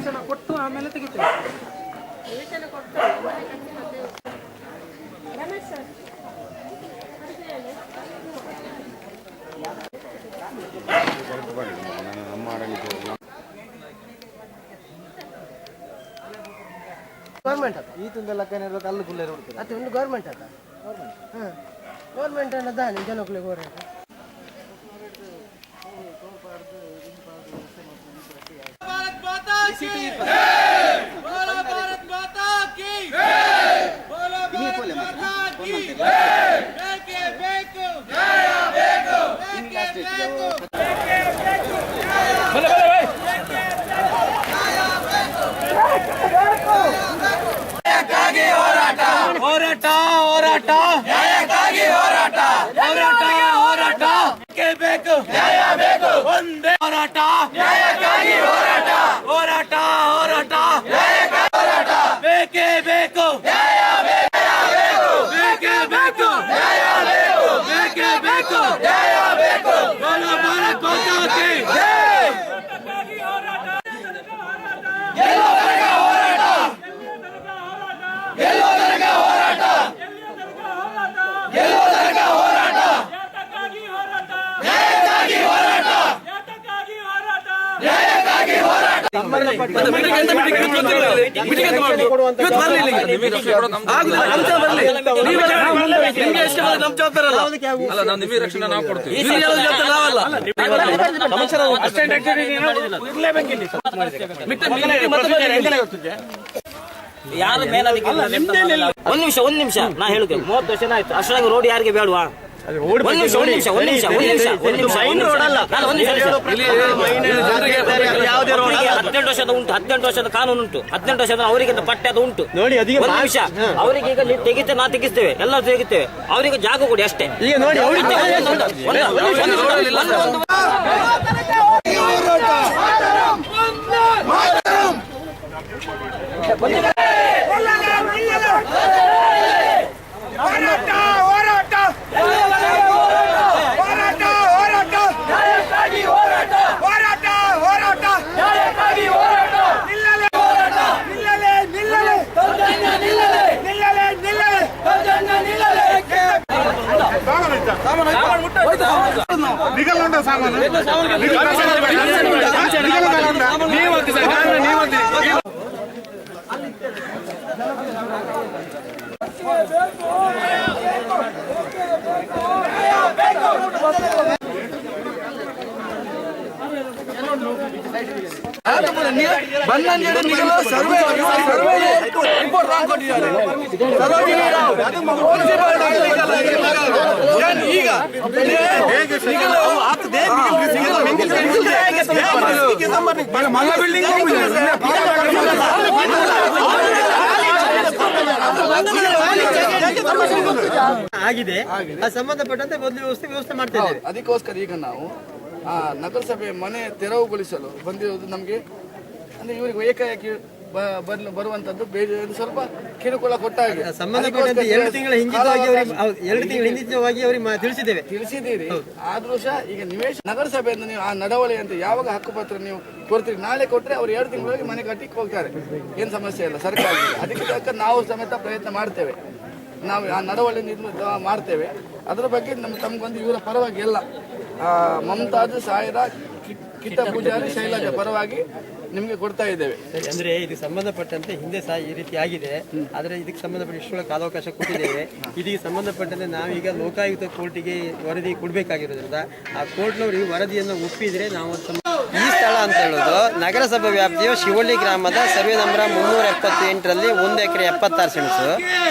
ನಿವೇಶನ ಕೊಟ್ಟು ಆಮೇಲೆ ತೆಗಿತೇವೆ. ಗೌರ್ಮೆಂಟ್ ಈ ತುಂದೆಲ್ಲ ಕಲ್ಲು ಪುಲ್ಲೆ ನೋಡ್ತಾರೆ ಅದು ಒಂದು ಗೌರ್ಮೆಂಟ್ ಅದ ಗೌರ್ಮೆಂಟ್ ಅನ್ನೋದಾನೆ ಜನಗಳಿಗೆ ಹೋರಾಟ ಹೋರಾಟ ಹೋರಾಟ ನ್ಯಾಯಕ್ಕಾಗಿ ಹೋರಾಟ ಹೋರಾಟ ಹೋರಾಟ ಬೇಕು ನ್ಯಾಯ ಬೇಕು ಒಂದೇ ಹೋರಾಟ ನ್ಯಾಯಕ್ಕಾಗಿ ಹೋರಾಟ ಹೋರಾಟ ಹೋರಾಟ ನ್ಯಾಯಕ್ಕಾಗಿ ಹೋರಾಟ ಬೇಕೇ ಬೇಕು ನ್ಯಾಯ ಬೇಕು ಬೇಕೇ ಬೇಕು ನ್ಯಾಯ ಬೇಕು ಬೇಕೇ ಬೇಕು ನ್ಯಾಯ ಬೇಕು ಬೋಲೋ ಭಾರತ್ ಮಾತಾ ಕಿ ಜೈ ಗೆಲ್ಲೋವರೆಗೆ ಹೋರಾಟ ಗೆಲ್ಲೋವರೆಗೆ ಹೋರಾಟ ಗೆಲ್ಲೋವರೆಗೆ ಹೋರಾಟ ನ್ಯಾಯಕ್ಕಾಗಿ ಹೋರಾಟ ನ್ಯಾಯಕ್ಕಾಗಿ ಹೋರಾಟ ಯಾರು ಒಂದ್ ನಿಮಿಷ ನಾ ಹೇಳುತ್ತೇನೆ 30 ವರ್ಷ ಆಯ್ತು ಅಷ್ಟೊಳಗೆ ರೋಡ್ ಯಾರಿಗೆ ಬೇಡವಾ ಒಂದ್ ನಿಮಿಷ 18 ವರ್ಷದ ಕಾನೂನು ಉಂಟು 18 ವರ್ಷದ ಅವರಿಗೆ ಪಟ್ಟೆ ಅದು ಉಂಟು ನೋಡಿ ಒಂದು ನಿಮಿಷ ಅವರಿಗೆ ಈಗ ತೆಗಿತೇವೆ ನಾ ತೆಗಿಸ್ತೇವೆ ಎಲ್ಲ ತೆಗಿತೇವೆ ಅವರಿಗೆ ಜಾಗ ಕೊಡಿ ಅಷ್ಟೇ ಈಗ ನೋಡಿ ಆಗಿದೆ ಸಂಬಂಧಪಟ್ಟಂತೆ ಬದಲಿ ವ್ಯವಸ್ಥೆ ಮಾಡ್ತಾ ಇದ್ದೇವೆ. ಅದಕ್ಕೋಸ್ಕರ ಈಗ ನಾವು ನಗರಸಭೆ ಮನೆ ತೆರವುಗೊಳಿಸಲು ಬಂದಿರುವುದು ನಮಗೆ ಅಂದ್ರೆ ಇವರಿಗೆ ಏಕಾಏಕಿ ಬರುವಂತದ್ದು ಸ್ವಲ್ಪ ಕಿರುಕುಳ ಕೊಟ್ಟಾಗಿ ಸಂಬಂಧಪಟ್ಟಂತೆ 2 ತಿಂಗಳ ಹಿಂದಿತವಾಗಿ ಅವರಿಗೆ ತಿಳಿಸಿದ್ದೀರಿ. ಆದ್ರೂ ಸಹ ಈಗ ನಗರಸಭೆಯಿಂದ ನೀವು ಆ ನಡವಳಿ ಅಂತ ಯಾವಾಗ ಹಕ್ಕುಪತ್ರ ನೀವು ಕೊಡ್ತೀರಿ ನಾಳೆ ಕೊಟ್ರೆ ಅವ್ರು 2 ತಿಂಗಳಿಗೆ ಮನೆ ಕಟ್ಟಿಗೆ ಹೋಗ್ತಾರೆ, ಏನ್ ಸಮಸ್ಯೆ ಇಲ್ಲ ಸರ್ಕಾರ. ಅದಕ್ಕೆ ತಕ್ಕ ನಾವು ಸಮೇತ ಪ್ರಯತ್ನ ಮಾಡ್ತೇವೆ, ನಾವು ಆ ನಡವಳಿ ಮಾಡ್ತೇವೆ. ಅದರ ಬಗ್ಗೆ ತಮಗೊಂದು ಇವರ ಪರವಾಗಿ ಎಲ್ಲ ಮಮತಾಜ್ ಸಾಯಿರಾ ಕಿಟ್ಟ ಪೂಜಾರಿ ಶೈಲಜಾ ಪರವಾಗಿ ನಿಮ್ಗೆ ಕೊಡ್ತಾ ಇದ್ದೇವೆ. ಅಂದ್ರೆ ಇದಕ್ಕೆ ಸಂಬಂಧಪಟ್ಟಂತೆ ಹಿಂದೆ ಸಹ ಈ ರೀತಿ ಆಗಿದೆ, ಆದ್ರೆ ಇದಕ್ಕೆ ಸಂಬಂಧಪಟ್ಟ ಇಷ್ಟೊಳ ಕಾಲಾವಕಾಶ ಕೊಟ್ಟಿದ್ದೇವೆ. ಇದಕ್ಕೆ ಸಂಬಂಧಪಟ್ಟಂತೆ ನಾವೀಗ ಲೋಕಾಯುಕ್ತ ಕೋರ್ಟಿಗೆ ವರದಿ ಕೊಡಬೇಕಾಗಿರೋದ್ರಿಂದ ಆ ಕೋರ್ಟ್ನವರು ಈ ವರದಿಯನ್ನು ಒಪ್ಪಿದ್ರೆ ನಾವು ಈ ಸ್ಥಳ ಅಂತ ಹೇಳೋದು ನಗರಸಭಾ ವ್ಯಾಪ್ತಿಯ ಶಿವಳ್ಳಿ ಗ್ರಾಮದ ಸರ್ವೆ ನಂಬರ್ 378ರಲ್ಲಿ 1 ಎಕರೆ 76 ಸೆಣಸು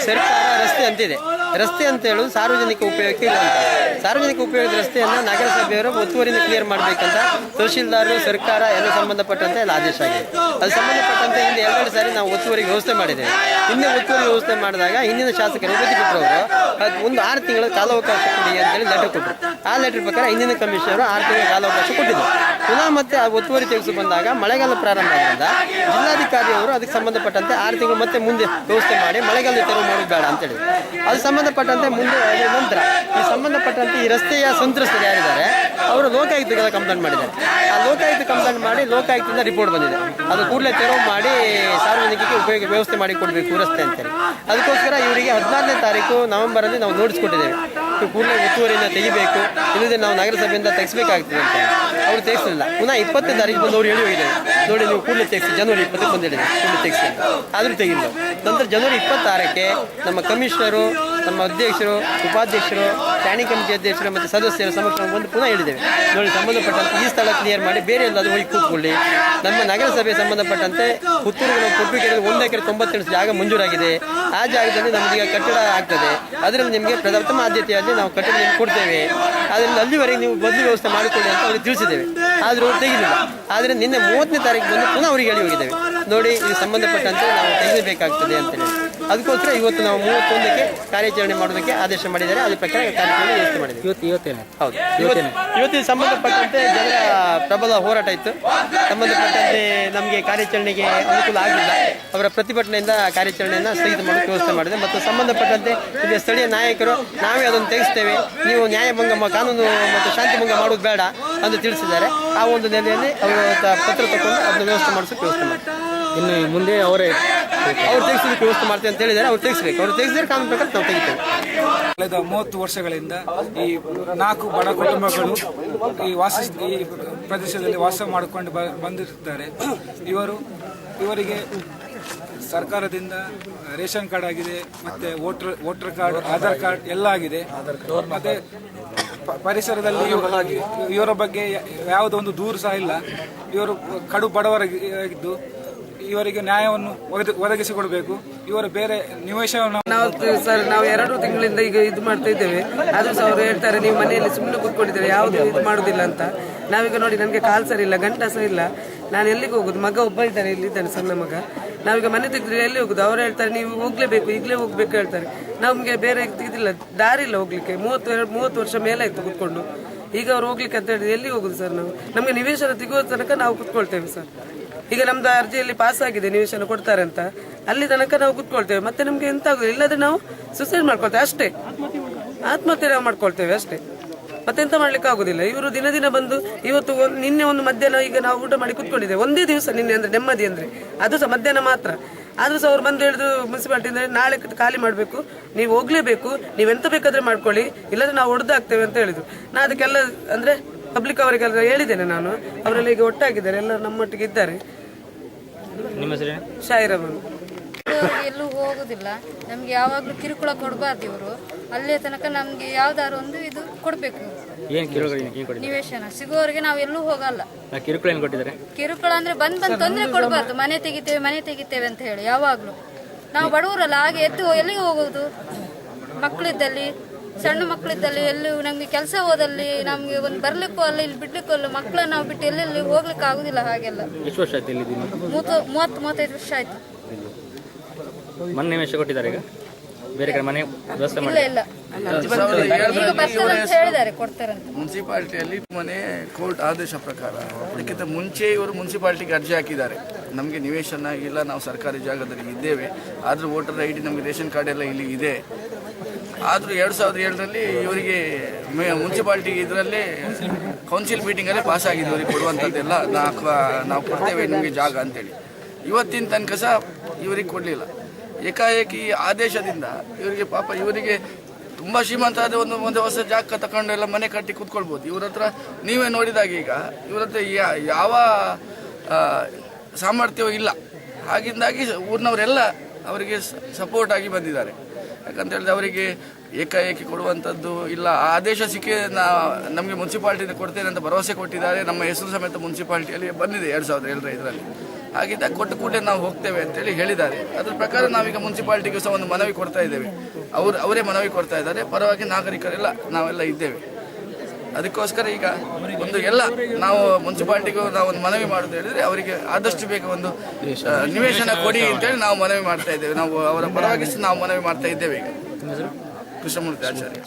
ಸರ್ಕಾರ ರಸ್ತೆ ಅಂತಿದೆ. ರಸ್ತೆ ಅಂತ ಹೇಳೋದು ಸಾರ್ವಜನಿಕ ಉಪಯೋಗಕ್ಕೆ ಇರುವಂತ ಸಾರ್ವಜನಿಕ ಉಪಯೋಗದ ರಸ್ತೆಯನ್ನು ನಗರಸಭೆಯವರು ಒತ್ತುವರಿಯಿಂದ ಕ್ಲಿಯರ್ ಮಾಡಬೇಕಂತ ತಹಶೀಲ್ದಾರ್ ಸರ್ಕಾರ ಎಲ್ಲ ಸಂಬಂಧಪಟ್ಟಂತೆ ಎಲ್ಲ ಆದೇಶ ಆಗಿದೆ. ಅದು ಸಂಬಂಧಪಟ್ಟಂತೆ ಹಿಂದೆ 2 ಸಾರಿ ನಾವು ಒತ್ತುವರಿಗೆ ವ್ಯವಸ್ಥೆ ಮಾಡಿದ್ದೇವೆ. ಹಿಂದೆ ಒತ್ತುವರಿ ವ್ಯವಸ್ಥೆ ಮಾಡಿದಾಗ ಹಿಂದಿನ ಶಾಸಕರು ವಿಭೂತಿ ಕೊಟ್ಟರು ಒಂದು 6 ತಿಂಗಳ ಕಾಲಾವಕಾಶ ಕೊಡಿ ಅಂತೇಳಿ ಲೆಟರ್ ಕೊಟ್ಟರು. ಆ ಲೆಟರ್ ಪ್ರಕಾರ ಹಿಂದಿನ ಕಮಿಷನರು 6 ತಿಂಗಳ ಕಾಲಾವಕಾಶ ಕೊಟ್ಟಿದ್ದರು. ಪುನಃ ಮತ್ತೆ ಆ ಒತ್ತುವರಿ ತೆಗೆಸಿ ಬಂದಾಗ ಮಳೆಗಾಲ ಪ್ರಾರಂಭ ಆಗಿದ್ದರಿಂದ ಜಿಲ್ಲಾಧಿಕಾರಿ ಅವರು ಅದಕ್ಕೆ ಸಂಬಂಧಪಟ್ಟಂತೆ 6 ತಿಂಗಳು ಮತ್ತೆ ಮುಂದೆ ವ್ಯವಸ್ಥೆ ಮಾಡಿ ಮಳೆಗಾಲ ತೆರವು ಮಾಡೋದು ಬೇಡ ಅಂತೇಳಿ ಅದು ಸಂಬಂಧ ಸಂಬಂಧಪಟ್ಟಂತೆ ಮುಂದೆ ಅದರ ನಂತರ ಈ ಸಂಬಂಧಪಟ್ಟಂತೆ ಈ ರಸ್ತೆಯ ಸಂತ್ರಸ್ತರು ಯಾರಿದ್ದಾರೆ ಅವರು ಲೋಕಾಯುಕ್ತಗಳ ಕಂಪ್ಲೇಂಟ್ ಮಾಡಿದ್ದಾರೆ. ಆ ಲೋಕಾಯುಕ್ತ ಕಂಪ್ಲೇಂಟ್ ಮಾಡಿ ಲೋಕಾಯುಕ್ತದಿಂದ ರಿಪೋರ್ಟ್ ಬಂದಿದೆ. ಅದು ಕೂಡಲೇ ತೆರವು ಮಾಡಿ ಸಾರ್ವಜನಿಕರಿಗೆ ಉಪಯೋಗ ವ್ಯವಸ್ಥೆ ಮಾಡಿ ಕೊಡಬೇಕು ರಸ್ತೆ ಅಂತೇಳಿ. ಅದಕ್ಕೋಸ್ಕರ ಇವರಿಗೆ 14ನೇ ತಾರೀಕು ನವೆಂಬರಲ್ಲಿ ನಾವು ನೋಟಿಸ್ ಕೊಟ್ಟಿದ್ದೇವೆ. ಕೂಡಲೇ ಒತ್ತುವರಿಯಿಂದ ತೆಗಿಬೇಕು, ಇಲ್ಲದೆ ನಾವು ನಗರಸಭೆಯಿಂದ ತೆಗಿಸಬೇಕಾಗ್ತದೆ ಅಂತ. ಅವರು ತೆಗಿಸಲಿಲ್ಲ. ಪುನಃ 20ನೇ ತಾರೀಕು ಬಂದು ಅವರು ಹೇಳಿ ಹೋಗಿದ್ದೇವೆ, ನೋಡಿ ನೀವು ಕೂಡಲೇ ತೆಗಿಸಿ, ಜನವರಿ 20ಕ್ಕೆ ಬಂದಿದ್ದೇವೆ ಕೂಡಲೇ ತೆಗಿಸಿ, ಆದರೂ ತೆಗಿಲ್ಲ. ನಂತರ ಜನವರಿ 26ಕ್ಕೆ ನಮ್ಮ ಕಮಿಷನರು, ನಮ್ಮ ಅಧ್ಯಕ್ಷರು, ಉಪಾಧ್ಯಕ್ಷರು, ಸ್ಟ್ಯಾಂಡಿಂಗ್ ಕಮಿಟಿ ಅಧ್ಯಕ್ಷರು ಮತ್ತು ಸದಸ್ಯರ ಸಮಕ್ಷ ಬಂದು ಪುನಃ ಹೇಳಿದ್ದೇವೆ, ನೋಡಿ ಸಂಬಂಧಪಟ್ಟಂತೆ ಈ ಸ್ಥಳ ಕ್ಲಿಯರ್ ಮಾಡಿ ಬೇರೆ ಎಲ್ಲಾದರೂ ಹೋಗಿ ಕೂತ್ಕೊಳ್ಳಿ. ನಮ್ಮ ನಗರಸಭೆ ಸಂಬಂಧಪಟ್ಟಂತೆ ಪುತ್ತೂರು ಪುಟ್ಟೂರು 1 ಎಕರೆ 98 ಜಾಗ ಮಂಜೂರಾಗಿದೆ. ಆ ಜಾಗದಲ್ಲಿ ನಮಗೀಗ ಕಟ್ಟಡ ಆಗ್ತದೆ. ಅದರಲ್ಲಿ ನಿಮಗೆ ಪ್ರಥಮ ಆದ್ಯತೆಯಲ್ಲಿ ನಾವು ಕಟ್ಟಡ ನಿಮ್ಗೆ ಕೊಡ್ತೇವೆ. ಅದರಿಂದ ಅಲ್ಲಿವರೆಗೆ ನೀವು ಬದಲು ವ್ಯವಸ್ಥೆ ಮಾಡಿಕೊಳ್ಳಿ ಅಂತ ಅವ್ರಿಗೆ ತಿಳಿಸಿದ್ದೇವೆ. ಆದರೂ ಅವ್ರು ತೆಗಿಲಿಲ್ಲ. ಆದರೆ ನಿನ್ನೆ 30ನೇ ತಾರೀಕು ಬಂದು ಪುನಃ ಅವರಿಗೆ ಹೇಳಿ ಹೋಗಿದ್ದೇವೆ, ನೋಡಿ ಇದು ಸಂಬಂಧಪಟ್ಟಂತೆ ನಾವು ತೆಗೆಯಬೇಕಾಗ್ತದೆ ಅಂತೇಳಿ. ಅದಕ್ಕೋಸ್ಕರ ಇವತ್ತು ನಾವು 31ಕ್ಕೆ ಕಾರ್ಯಾಚರಣೆ ಮಾಡೋದಕ್ಕೆ ಆದೇಶ ಮಾಡಿದ್ದಾರೆ. ಅದ್ರ ಪ್ರಕಾರ ಕಾರ್ಯಾಚರಣೆ ವ್ಯವಸ್ಥೆ ಮಾಡಿದ್ದೇವೆ. ಹೌದು, ಇವತ್ತಿನ ಸಂಬಂಧಪಟ್ಟಂತೆ ಜನರ ಪ್ರಬಲ ಹೋರಾಟ ಇತ್ತು. ಸಂಬಂಧಪಟ್ಟಂತೆ ನಮಗೆ ಕಾರ್ಯಾಚರಣೆಗೆ ಅನುಕೂಲ ಆಗಲಿಲ್ಲ. ಅವರ ಪ್ರತಿಭಟನೆಯಿಂದ ಕಾರ್ಯಾಚರಣೆಯನ್ನು ಸ್ಥಗಿತ ಮಾಡೋಕ್ಕೆ ವ್ಯವಸ್ಥೆ ಮಾಡಿದೆ. ಮತ್ತು ಸಂಬಂಧಪಟ್ಟಂತೆ ಇಲ್ಲಿ ಸ್ಥಳೀಯ ನಾಯಕರು ನಾವೇ ಅದನ್ನು ತೆಗೆಸ್ತೇವೆ, ನೀವು ನ್ಯಾಯಭಂಗ ಕಾನೂನು ಮತ್ತು ಶಾಂತಿ ಭಂಗ ಮಾಡೋದು ಬೇಡ ಅಂತ ತಿಳಿಸಿದ್ದಾರೆ. ಆ ಒಂದು ನೆಲೆಯಲ್ಲಿ ಅವರು ಪತ್ರ ತಗೊಂಡು ಅದನ್ನು ವ್ಯವಸ್ಥೆ ಮಾಡಿಸೋಕೆ ವ್ಯವಸ್ಥೆ ಮಾಡ್ತಾರೆ. ಇನ್ನು ಮುಂದೆ ಅವ್ರು ತೆಗೆಸೋದಕ್ಕೆ ವ್ಯವಸ್ಥೆ ಮಾಡ್ತೇವೆ ಅಂತ ಹೇಳಿದ್ದಾರೆ. ಅವ್ರು ತೆಗಿಸ್ಬೇಕು. ಅವ್ರು ತೆಗೆಸಿದ್ರೆ ಕಾನೂನು ಪ್ರಕಾರ ನಾವು ತೆಗಿತೇವೆ. ಕಳೆದ 30 ವರ್ಷಗಳಿಂದ ಈ 4 ಬಡ ಕುಟುಂಬಗಳು ಈ ಪ್ರದೇಶದಲ್ಲಿ ವಾಸ ಮಾಡಿಕೊಂಡು ಬಂದಿರುತ್ತಾರೆ. ಇವರಿಗೆ ಸರ್ಕಾರದಿಂದ ರೇಷನ್ ಕಾರ್ಡ್ ಆಗಿದೆ, ಮತ್ತೆ ವೋಟರ್ ಕಾರ್ಡ್, ಆಧಾರ್ ಕಾರ್ಡ್ ಎಲ್ಲ ಆಗಿದೆ. ಮತ್ತೆ ಪರಿಸರದಲ್ಲಿ ಇವರ ಬಗ್ಗೆ ಯಾವುದೋ ಒಂದು ದೂರು ಸಹ ಇಲ್ಲ. ಇವರು ಕಡು ಬಡವರಾಗಿದ್ದು ಇವರಿಗೆ ನ್ಯಾಯವನ್ನು ಒದಗಿಸಿಕೊಡಬೇಕು. ಇವರು ಬೇರೆ ನಿವೇಶನ ನಾವು 2 ತಿಂಗಳಿಂದ ಈಗ ಇದು ಮಾಡ್ತಾ ಇದ್ದೇವೆ. ಆದ್ರೂ ಸಹ ಅವರು ಹೇಳ್ತಾರೆ ನೀವು ಮನೆಯಲ್ಲಿ ಸುಮ್ಮನೆ ಕೂತ್ಕೊಂಡಿದ್ದಾರೆ, ಯಾವುದು ಇದು ಮಾಡುದಿಲ್ಲ ಅಂತ. ನಾವೀಗ ನೋಡಿ, ನನಗೆ ಕಾಲು ಸರಿ ಇಲ್ಲ, ಗಂಟ ಸಹ ಇಲ್ಲ, ನಾನು ಎಲ್ಲಿಗೆ ಹೋಗುದು? ಮಗ ಒಬ್ಬ ಇದ್ದಾನೆ, ಇಲ್ಲಿದ್ದಾನೆ ಸಣ್ಣ ಮಗ. ನಾವೀಗ ಮನೆ ತೆಗೆದ್ರೆ ಎಲ್ಲಿ ಹೋಗುದು? ಅವ್ರು ಹೇಳ್ತಾರೆ ನೀವು ಹೋಗ್ಲೇಬೇಕು, ಈಗಲೇ ಹೋಗ್ಬೇಕು ಹೇಳ್ತಾರೆ. ನಮಗೆ ಬೇರೆ ಇದಿಲ್ಲ, ದಾರಿ ಇಲ್ಲ ಹೋಗ್ಲಿಕ್ಕೆ. 30 ವರ್ಷ ಮೇಲಾಯ್ತು ಕೂತ್ಕೊಂಡು. ಈಗ ಅವ್ರು ಹೋಗ್ಲಿಕ್ಕೆ ಅಂತ ಹೇಳಿದ್ರೆ ಎಲ್ಲಿಗೆ ಹೋಗುದು ಸರ್? ನಾವು ನಮಗೆ ನಿವೇಶನ ತೆಗುವ ತನಕ ನಾವು ಕೂತ್ಕೊಳ್ತೇವೆ ಸರ್. ಈಗ ನಮ್ದು ಅರ್ಜಿಯಲ್ಲಿ ಪಾಸ್ ಆಗಿದೆ, ನಿವೇಶನ ಕೊಡ್ತಾರೆ ಅಂತ, ಅಲ್ಲಿ ತನಕ ನಾವು ಕೂತ್ಕೊಳ್ತೇವೆ. ಮತ್ತೆ ನಮ್ಗೆ ಎಂತ ಆಗುದು? ಇಲ್ಲದ್ರೆ ನಾವು ಸುಸೈಡ್ ಮಾಡ್ಕೊಳ್ತೇವೆ ಅಷ್ಟೇ, ಆತ್ಮಹತ್ಯೆ ನಾವು ಮಾಡ್ಕೊಳ್ತೇವೆ ಅಷ್ಟೇ. ಮತ್ತೆಂತ ಮಾಡ್ಲಿಕ್ಕೆ ಆಗುದಿಲ್ಲ. ಇವರು ದಿನ ಬಂದು ಇವತ್ತು ನಿನ್ನೆ ಒಂದು ಮಧ್ಯಾಹ್ನ ಈಗ ನಾವು ಊಟ ಮಾಡಿ ಕೂತ್ಕೊಂಡಿದ್ದೇವೆ, ಒಂದೇ ದಿವಸ ನಿನ್ನೆ ಅಂದ್ರೆ ನೆಮ್ಮದಿ ಅಂದ್ರೆ ಅದು ಸಹ ಮಧ್ಯಾಹ್ನ ಮಾತ್ರ. ಆದ್ರೂ ಸಹ ಅವ್ರು ಬಂದು ಹೇಳಿದ್ರು ಮುನ್ಸಿಪಾಲಿಟಿ ಅಂದ್ರೆ ನಾಳೆ ಖಾಲಿ ಮಾಡಬೇಕು, ನೀವು ಹೋಗ್ಲೇಬೇಕು, ನೀವೆಂತ ಬೇಕಾದ್ರೆ ಮಾಡ್ಕೊಳ್ಳಿ, ಇಲ್ಲಾಂದ್ರೆ ನಾವು ಹೊಡೆದಾಗ್ತೇವೆ ಅಂತ ಹೇಳಿದ್ರು. ನಾ ಅದಕ್ಕೆಲ್ಲ ಅಂದ್ರೆ ಪಬ್ಲಿಕ್ ಅವರಿಗೆಲ್ಲ ಹೇಳಿದ್ದೇನೆ ನಾನು. ಅವರೆಲ್ಲ ಈಗ ಒಟ್ಟಾಗಿದ್ದಾರೆ, ಎಲ್ಲ ನಮ್ಮೊಟ್ಟಿಗೆ ಇದ್ದಾರೆ. ನಿಮ್ಮ ಹೆಸರು? ಶಾಯಿರಮನ್. ಎಲ್ಲೂ ಹೋಗುದಿಲ್ಲ, ನಮ್ಗೆ ಯಾವಾಗ್ಲೂ ಕಿರುಕುಳ ಕೊಡಬಾರ್ದು. ಇವರು ಅಲ್ಲೇ ತನಕ ನಮ್ಗೆ ಯಾವ್ದಾದ್ರು ಒಂದು ಇದು ಕೊಡ್ಬೇಕು. ನಿವೇಶನ ಸಿಗುವವರೆಗೆ ನಾವು ಎಲ್ಲೂ ಹೋಗಲ್ಲ. ಕಿರುಕುಳ ಏನು ಕೊಟ್ಟಿದ್ದಾರೆ? ಕಿರುಕುಳ ಅಂದ್ರೆ ಬಂದ್ ತೊಂದ್ರೆ ಕೊಡಬಾರ್ದು. ಮನೆ ತೆಗಿತೇವೆ ಅಂತ ಹೇಳಿ ಯಾವಾಗ್ಲೂ. ನಾವು ಬಡವರಲ್ಲ, ಹಾಗೆ ಎದ್ದು ಎಲ್ಲಿಗೆ ಹೋಗುದು? ಮಕ್ಕಳಿದ್ದಲ್ಲಿ, ಸಣ್ಣ ಮಕ್ಕಳಿದ್ದಲ್ಲಿ, ಎಲ್ಲಿ ನಮ್ಗೆ ಕೆಲಸ ಹೋದಲ್ಲಿ ನಮ್ಗೆ ಒಂದು ಬರ್ಲಿಕ್ಕೂ ಅಲ್ಲ, ಇಲ್ಲಿ ಬಿಡ್ಲಿಕ್ಕೂ ಅಲ್ಲ. ಮಕ್ಕಳನ್ನ ನಾವು ಬಿಟ್ಟು ಎಲ್ಲೆಲ್ಲಿ ಹೋಗ್ಲಿಕ್ಕೆ ಆಗುದಿಲ್ಲ. ಹಾಗೆಲ್ಲ ಎಷ್ಟು ವರ್ಷ ಆಯ್ತು ಇಲ್ಲಿ? 30-35 ವರ್ಷ ಆಯ್ತು. ಮನೆ ನಿವೇಶ ಕೊಟ್ಟಿದ್ದಾರೆ, ಈಗ ಬೇರೆ ಕಡೆ ಮನೆ ವ್ಯವಸ್ಥೆ ಇಲ್ಲ ಇಲ್ಲ, ಈಗ ಬರ್ತದೆ ಅಂತ ಹೇಳಿದ್ದಾರೆ, ಕೊಡ್ತಾರಂತ. ಮುನ್ಸಿಪಾಲಿಟಿಯಲ್ಲಿ ಮನೆ ಕೋರ್ಟ್ ಆದೇಶ ಪ್ರಕಾರ ಅದಕ್ಕಿಂತ ಮುಂಚೆ ಇವರು ಮುನ್ಸಿಪಾಲಿಟಿಗೆ ಅರ್ಜಿ ಹಾಕಿದ್ದಾರೆ. ನಮಗೆ ನಿವೇಶನ ಇಲ್ಲ, ನಾವು ಸರ್ಕಾರಿ ಜಾಗದಲ್ಲಿ ಇದ್ದೇವೆ, ಆದರೂ ವೋಟರ್ ಐ ಡಿ ನಮಗೆ ರೇಷನ್ ಕಾರ್ಡ್ ಎಲ್ಲ ಇಲ್ಲಿ ಇದೆ. ಆದರೂ 2007ರಲ್ಲಿ ಇವರಿಗೆ ಮುನ್ಸಿಪಾಲಿಟಿ ಇದರಲ್ಲಿ ಕೌನ್ಸಿಲ್ ಮೀಟಿಂಗಲ್ಲೇ ಪಾಸ್ ಆಗಿದೆ ಇವರಿಗೆ ಕೊಡುವಂಥದ್ದೆಲ್ಲ. ನಾವು ಕೊಡ್ತೇವೆ ನಿಮಗೆ ಜಾಗ ಅಂತೇಳಿ. ಇವತ್ತಿನ ತನಕ ಸಹ ಇವರಿಗೆ ಕೊಡಲಿಲ್ಲ. ಏಕಾಏಕಿ ಆದೇಶದಿಂದ ಇವರಿಗೆ ಪಾಪ ಇವರಿಗೆ ತುಂಬ ಶ್ರೀಮಂತ ಆದ ಒಂದು ಹೊಸ ಜಾಗ ತಗೊಂಡೆಲ್ಲ ಮನೆ ಕಟ್ಟಿ ಕೂತ್ಕೊಳ್ಬೋದು. ಇವ್ರ ಹತ್ರ ನೀವೇ ನೋಡಿದಾಗ ಈಗ ಇವ್ರ ಹತ್ರ ಯಾವ ಸಾಮರ್ಥ್ಯವೂ ಇಲ್ಲ. ಹಾಗಿಂದಾಗಿ ಊರಿನವರೆಲ್ಲ ಅವರಿಗೆ ಸಪೋರ್ಟ್ ಆಗಿ ಬಂದಿದ್ದಾರೆ. ಯಾಕಂತ ಹೇಳಿದ್ರೆ ಅವರಿಗೆ ಏಕಾಏಕಿ ಕೊಡುವಂಥದ್ದು ಇಲ್ಲ. ಆದೇಶ ಸಿಕ್ಕಿ ನಮಗೆ ಮುನ್ಸಿಪಾಲ್ಟಿಯಿಂದ ಕೊಡ್ತೇನೆ ಅಂತ ಭರವಸೆ ಕೊಟ್ಟಿದ್ದಾರೆ. ನಮ್ಮ ಹೆಸರು ಸಮೇತ ಮುನ್ಸಿಪಾಲ್ಟಿಯಲ್ಲಿ ಬಂದಿದೆ 2007 ಇದರಲ್ಲಿ. ಹಾಗಿದ್ದಾಗ ಕೊಟ್ಟು ಕೂಡಲೇ ನಾವು ಹೋಗ್ತೇವೆ ಅಂತೇಳಿ ಹೇಳಿದ್ದಾರೆ. ಅದ್ರ ಪ್ರಕಾರ ನಾವೀಗ ಮುನ್ಸಿಪಾಲ್ಟಿಗೂ ಸಹ ಒಂದು ಮನವಿ ಕೊಡ್ತಾ ಇದ್ದೇವೆ. ಅವರೇ ಮನವಿ ಕೊಡ್ತಾ ಇದ್ದಾರೆ, ಪರವಾಗಿ ನಾಗರಿಕರೆಲ್ಲ ನಾವೆಲ್ಲ ಇದ್ದೇವೆ. ಅದಕ್ಕೋಸ್ಕರ ಈಗ ಒಂದು ಎಲ್ಲ ನಾವು ಮುನ್ಸಿಪಾಲ್ಟಿಗೂ ನಾವು ಒಂದು ಮನವಿ ಮಾಡೋದು ಹೇಳಿದ್ರೆ ಅವರಿಗೆ ಆದಷ್ಟು ಬೇಗ ಒಂದು ನಿವೇಶನ ಕೊಡಿ ಅಂತೇಳಿ ನಾವು ಮನವಿ ಮಾಡ್ತಾ ಇದ್ದೇವೆ. ನಾವು ಅವರ ಪರವಾಗಿ ನಾವು ಮನವಿ ಮಾಡ್ತಾ ಇದ್ದೇವೆ. ಈಗ ಕೃಷ್ಣಮೂರ್ತಿ ಆಚಾರ್ಯ.